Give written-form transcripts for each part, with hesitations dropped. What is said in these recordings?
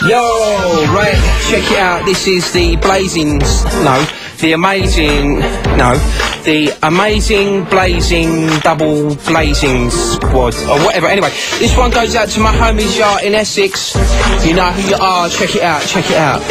Yo, right, check it out. This is the Blazing Blazing Double Blazing Squad, or whatever. Anyway, this one goes out to my homies, y'all, in Essex. You know who you are. Check it out, check it out.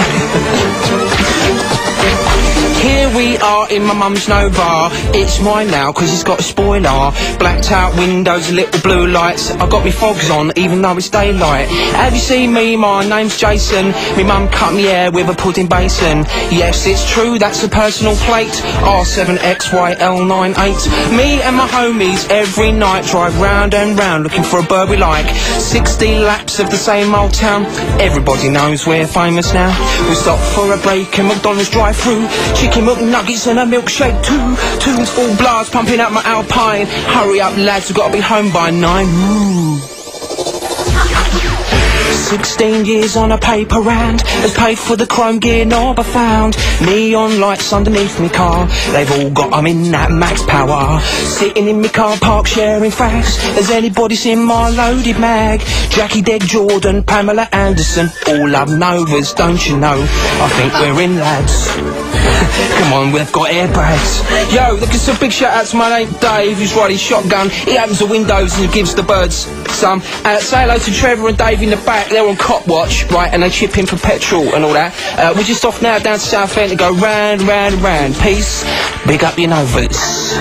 Here we are in my mum's Nova. It's mine now, cause it's got a spoiler. Blacked out windows, little blue lights. I got me fogs on, even though it's daylight. Have you seen me? My name's Jason. Me mum cut me hair with a pudding basin. Yes, it's true, that's a personal plate. R7XYL98. Me and my homies every night drive round and round looking for a bird we like. 60 laps of the same old town. Everybody knows we're famous now. We stop for a break in McDonald's drive-through. Chicken McNuggets and a milkshake too. Tunes full blast pumping out my Alpine. Hurry up lads, we've got to be home by 9. Ooh. 16 years on a paper round has paid for the chrome gear knob I found. Neon lights underneath me car, they've all got them in that max power. Sitting in me car park sharing facts. Has anybody seen my loaded mag? Jackie Dead Jordan, Pamela Anderson, all love Novas, don't you know? I think we're in, lads. Come on, we've got airbags. Yo, look, it's a big shout out to my mate Dave, who's riding shotgun. He opens the windows and he gives the birds some. Say hello to Trevor and Dave in the back. They're on cop watch, right, and they chip in for petrol and all that. We're just off now down to Southend to go round, round, round. Peace. Big up your Novas.